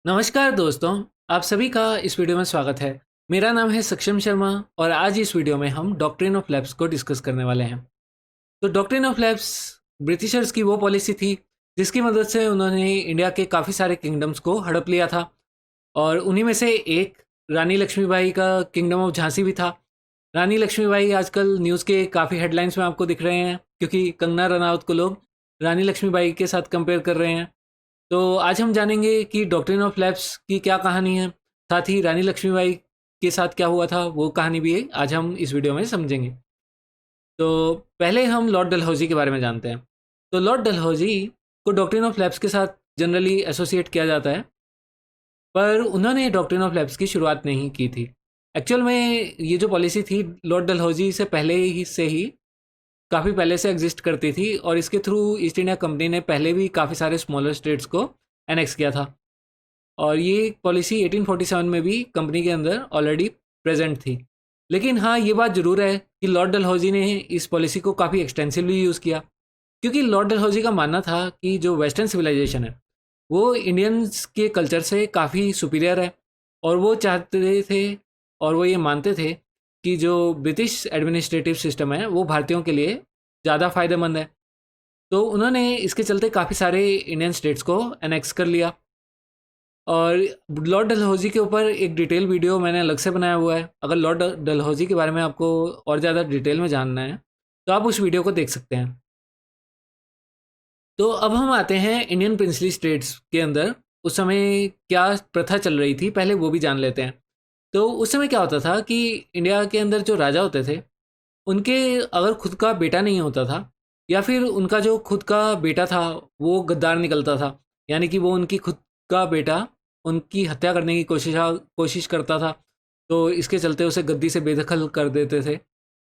नमस्कार दोस्तों, आप सभी का इस वीडियो में स्वागत है। मेरा नाम है सक्षम शर्मा और आज इस वीडियो में हम डॉक्ट्रिन ऑफ लैप्स को डिस्कस करने वाले हैं। तो डॉक्ट्रिन ऑफ लैप्स ब्रिटिशर्स की वो पॉलिसी थी जिसकी मदद से उन्होंने इंडिया के काफ़ी सारे किंगडम्स को हड़प लिया था और उन्हीं में से एक रानी लक्ष्मीबाई का किंगडम ऑफ झांसी भी था। रानी लक्ष्मीबाई आजकल न्यूज़ के काफ़ी हेडलाइंस में आपको दिख रहे हैं क्योंकि कंगना रनावत को लोग रानी लक्ष्मीबाई के साथ कंपेयर कर रहे हैं। तो आज हम जानेंगे कि डॉक्ट्रिन ऑफ लैप्स की क्या कहानी है, साथ ही रानी लक्ष्मीबाई के साथ क्या हुआ था वो कहानी भी आज हम इस वीडियो में समझेंगे। तो पहले हम लॉर्ड डलहौजी के बारे में जानते हैं। तो लॉर्ड डलहौजी को डॉक्ट्रिन ऑफ लैप्स के साथ जनरली एसोसिएट किया जाता है, पर उन्होंने डॉक्ट्रिन ऑफ लैप्स की शुरुआत नहीं की थी। एक्चुअल में ये जो पॉलिसी थी लॉर्ड डलहौजी से पहले ही काफ़ी पहले से एग्जिस्ट करती थी और इसके थ्रू ईस्ट इंडिया कंपनी ने पहले भी काफ़ी सारे स्मॉलर स्टेट्स को एनेक्स किया था और ये पॉलिसी 1847 में भी कंपनी के अंदर ऑलरेडी प्रेजेंट थी। लेकिन हाँ, ये बात ज़रूर है कि लॉर्ड डलहौजी ने इस पॉलिसी को काफ़ी एक्सटेंसिवली यूज़ किया क्योंकि लॉर्ड डलहौजी का मानना था कि जो वेस्टर्न सिविलाइजेशन है वो इंडियंस के कल्चर से काफ़ी सुपीरियर है और वो चाहते थे और वो ये मानते थे कि जो ब्रिटिश एडमिनिस्ट्रेटिव सिस्टम है वो भारतीयों के लिए ज़्यादा फ़ायदेमंद है। तो उन्होंने इसके चलते काफ़ी सारे इंडियन स्टेट्स को एनेक्स कर लिया और लॉर्ड डलहौजी के ऊपर एक डिटेल वीडियो मैंने अलग से बनाया हुआ है। अगर लॉर्ड डलहौजी के बारे में आपको और ज़्यादा डिटेल में जानना है तो आप उस वीडियो को देख सकते हैं। तो अब हम आते हैं इंडियन प्रिंसली स्टेट्स के अंदर उस समय क्या प्रथा चल रही थी, पहले वो भी जान लेते हैं। तो उस समय क्या होता था कि इंडिया के अंदर जो राजा होते थे उनके अगर खुद का बेटा नहीं होता था या फिर उनका जो खुद का बेटा था वो गद्दार निकलता था, यानी कि वो उनकी खुद का बेटा उनकी हत्या करने की कोशिश करता था, तो इसके चलते उसे गद्दी से बेदखल कर देते थे।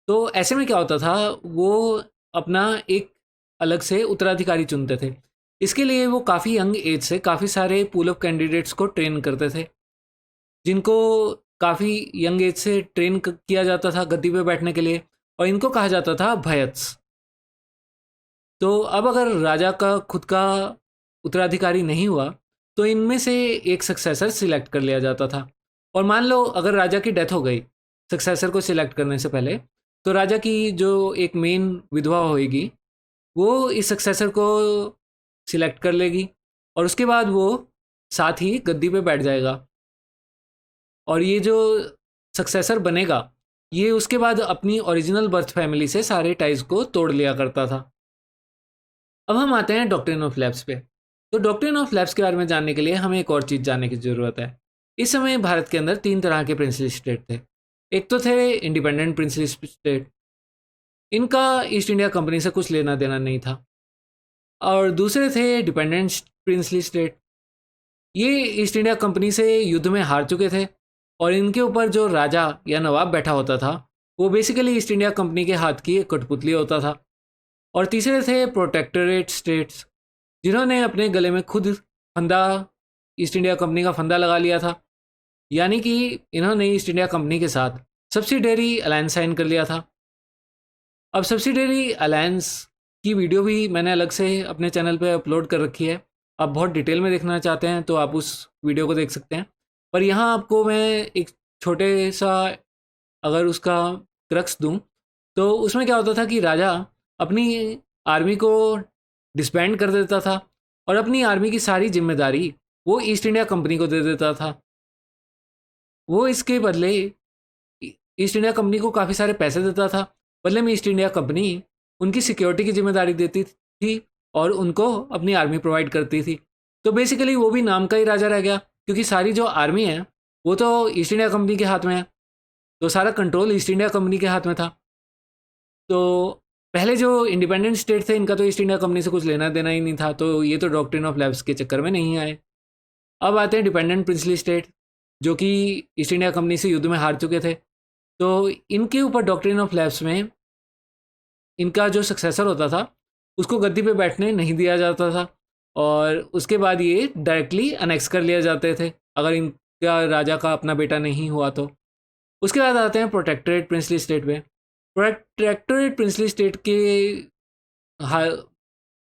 तो ऐसे में क्या होता था, वो अपना एक अलग से उत्तराधिकारी चुनते थे। इसके लिए वो काफ़ी यंग एज से काफ़ी सारे पूल ऑफ कैंडिडेट्स को ट्रेन करते थे जिनको काफ़ी यंग एज से किया जाता था गद्दी पे बैठने के लिए और इनको कहा जाता था भयत्स। तो अब अगर राजा का खुद का उत्तराधिकारी नहीं हुआ तो इनमें से एक सक्सेसर सिलेक्ट कर लिया जाता था और मान लो अगर राजा की डेथ हो गई सक्सेसर को सिलेक्ट करने से पहले, तो राजा की जो एक मेन विधवा होएगी वो इस सक्सेसर को सिलेक्ट कर लेगी और उसके बाद वो साथ ही गद्दी पे बैठ जाएगा और ये जो सक्सेसर बनेगा ये उसके बाद अपनी ओरिजिनल बर्थ फैमिली से सारे टाइज को तोड़ लिया करता था। अब हम आते हैं डॉक्ट्रिन ऑफ लैप्स पे। तो डॉक्ट्रिन ऑफ लैप्स के बारे में जानने के लिए हमें एक और चीज़ जानने की ज़रूरत है। इस समय भारत के अंदर तीन तरह के प्रिंसली स्टेट थे। एक तो थे इंडिपेंडेंट प्रिंसली स्टेट, इनका ईस्ट इंडिया कंपनी से कुछ लेना देना नहीं था, और दूसरे थे डिपेंडेंट प्रिंसली स्टेट। ये ईस्ट इंडिया कंपनी से युद्ध में हार चुके थे और इनके ऊपर जो राजा या नवाब बैठा होता था वो बेसिकली ईस्ट इंडिया कंपनी के हाथ की एक कठपुतली होता था। और तीसरे थे प्रोटेक्टोरेट स्टेट्स, जिन्होंने अपने गले में खुद फंदा ईस्ट इंडिया कंपनी का फंदा लगा लिया था, यानी कि इन्होंने ईस्ट इंडिया कंपनी के साथ सब्सिडरी अलायंस साइन कर लिया था। अब सब्सिडरी अलायंस की वीडियो भी मैंने अलग से अपने चैनल पे अपलोड कर रखी है। आप बहुत डिटेल में देखना चाहते हैं तो आप उस वीडियो को देख सकते हैं, पर यहाँ आपको मैं एक छोटे सा अगर उसका क्रक्स दूँ तो उसमें क्या होता था कि राजा अपनी आर्मी को डिसबैंड कर देता था और अपनी आर्मी की सारी जिम्मेदारी वो ईस्ट इंडिया कंपनी को दे देता था। वो इसके बदले ईस्ट इंडिया कंपनी को काफ़ी सारे पैसे देता था, बदले में ईस्ट इंडिया कंपनी उनकी सिक्योरिटी की जिम्मेदारी देती थी और उनको अपनी आर्मी प्रोवाइड करती थी। तो बेसिकली वो भी नाम का ही राजा रह गया क्योंकि सारी जो आर्मी है वो तो ईस्ट इंडिया कंपनी के हाथ में है, तो सारा कंट्रोल ईस्ट इंडिया कंपनी के हाथ में था। तो पहले जो इंडिपेंडेंट स्टेट थे इनका तो ईस्ट इंडिया कंपनी से कुछ लेना देना ही नहीं था, तो ये तो डॉक्ट्रिन ऑफ लैप्स के चक्कर में नहीं आए। अब आते हैं डिपेंडेंट प्रिंसली स्टेट जो कि ईस्ट इंडिया कंपनी से युद्ध में हार चुके थे। तो इनके ऊपर डॉक्ट्रिन ऑफ लैप्स में इनका जो सक्सेसर होता था उसको गद्दी पे बैठने नहीं दिया जाता था और उसके बाद ये डायरेक्टली अनेक्स कर लिया जाते थे अगर इनका राजा का अपना बेटा नहीं हुआ तो। उसके बाद आते हैं प्रोटेक्टोरेट प्रिंसली स्टेट में। प्रोटेक्टोरेट प्रिंसली स्टेट के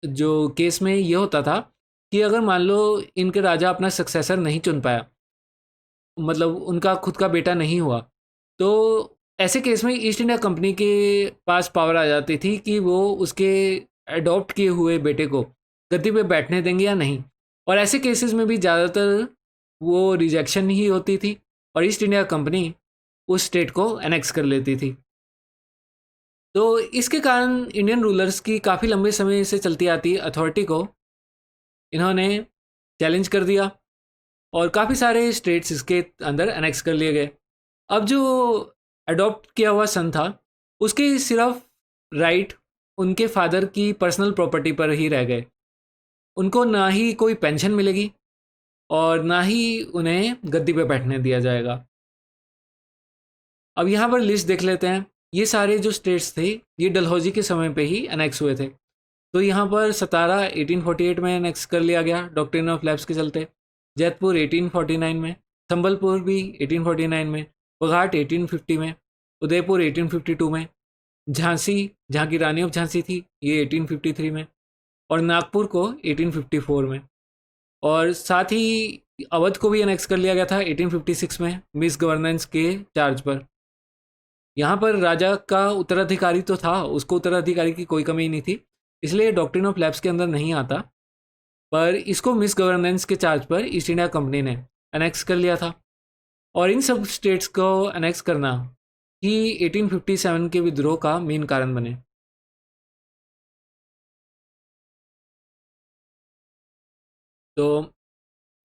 जो केस में ये होता था कि अगर मान लो इनके राजा अपना सक्सेसर नहीं चुन पाया, मतलब उनका खुद का बेटा नहीं हुआ, तो ऐसे केस में ईस्ट इंडिया कंपनी के पास पावर आ जाती थी कि वो उसके अडॉप्ट किए हुए बेटे को गद्दी पे बैठने देंगे या नहीं। और ऐसे केसेस में भी ज़्यादातर वो रिजेक्शन ही होती थी और ईस्ट इंडिया कंपनी उस स्टेट को एनेक्स कर लेती थी। तो इसके कारण इंडियन रूलर्स की काफ़ी लंबे समय से चलती आती अथॉरिटी को इन्होंने चैलेंज कर दिया और काफ़ी सारे स्टेट्स इसके अंदर एनेक्स कर लिए गए। अब जो अडॉप्ट किया हुआ सन था उसके सिर्फ राइट उनके फादर की पर्सनल प्रॉपर्टी पर ही रह गए। उनको ना ही कोई पेंशन मिलेगी और ना ही उन्हें गद्दी पे बैठने दिया जाएगा। अब यहाँ पर लिस्ट देख लेते हैं। ये सारे जो स्टेट्स थे ये डलहौजी के समय पे ही अनेक्स हुए थे। तो यहाँ पर सतारा 1848 में अनेक्स कर लिया गया डॉक्ट्रिन ऑफ लैप्स के चलते, जैतपुर 1849 में, संबलपुर भी 1849 में, बघाट 1850 में, उदयपुर 1852 में, झांसी जहाँ की रानी ऑफ झांसी थी ये 1853 में, और नागपुर को 1854 में। और साथ ही अवध को भी अनेक्स कर लिया गया था 1856 में मिस गवर्नेंस के चार्ज पर। यहाँ पर राजा का उत्तराधिकारी तो था, उसको उत्तराधिकारी की कोई कमी नहीं थी, इसलिए डॉक्ट्रिन ऑफ लैप्स के अंदर नहीं आता, पर इसको मिस गवर्नेंस के चार्ज पर ईस्ट इंडिया कंपनी ने अनेक्स कर लिया था। और इन सब स्टेट्स को अनेक्स करना ही 1857 के विद्रोह का मेन कारण बने। तो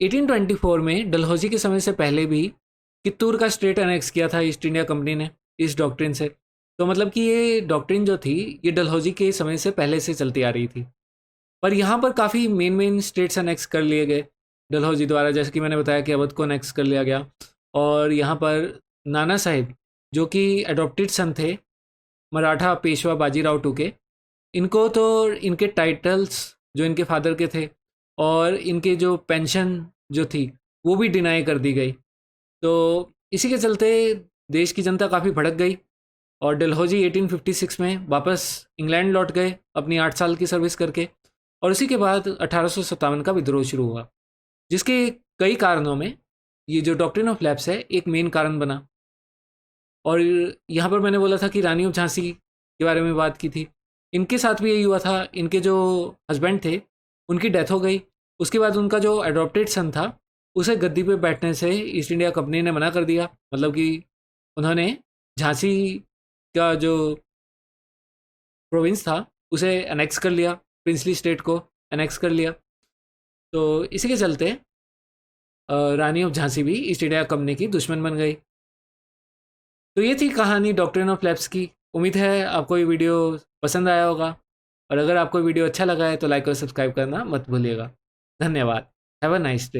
1824 में डलहौजी के समय से पहले भी कित्तूर का स्टेट अनेक्स किया था ईस्ट इंडिया कंपनी ने इस डॉक्ट्रिन से। तो मतलब कि ये डॉक्ट्रिन जो थी ये डलहौजी के समय से पहले से चलती आ रही थी, पर यहाँ पर काफ़ी मेन मेन स्टेट्स अनेक्स कर लिए गए डलहौजी द्वारा। जैसे कि मैंने बताया कि अवध को अनेक्स कर लिया गया, और यहाँ पर नाना साहिब जो कि अडॉप्टेड सन थे मराठा पेशवा बाजीराव टूके, इनको तो इनके टाइटल्स जो इनके फादर के थे और इनके जो पेंशन जो थी वो भी डिनाई कर दी गई। तो इसी के चलते देश की जनता काफ़ी भड़क गई और डलहौजी 1856 में वापस इंग्लैंड लौट गए अपनी 8 साल की सर्विस करके। और उसी के बाद 1857 का विद्रोह शुरू हुआ, जिसके कई कारणों में ये जो डॉक्ट्रिन ऑफ लैप्स है एक मेन कारण बना। और यहाँ पर मैंने बोला था कि रानी ऑफ झांसी के बारे में बात की थी, इनके साथ भी यही हुआ था। इनके जो हस्बैंड थे उनकी डेथ हो गई, उसके बाद उनका जो अडॉप्टेड सन था उसे गद्दी पे बैठने से ईस्ट इंडिया कंपनी ने मना कर दिया। मतलब कि उन्होंने झांसी का जो प्रोविंस था उसे अनेक्स कर लिया, प्रिंसली स्टेट को अनेक्स कर लिया। तो इसी के चलते रानी ऑफ झांसी भी ईस्ट इंडिया कंपनी की दुश्मन बन गई। तो ये थी कहानी डॉक्ट्रिन ऑफ लैप्स की। उम्मीद है आपको ये वीडियो पसंद आया होगा, और अगर आपको वीडियो अच्छा लगा है तो लाइक और सब्सक्राइब करना मत भूलिएगा। धन्यवाद। Have a nice day.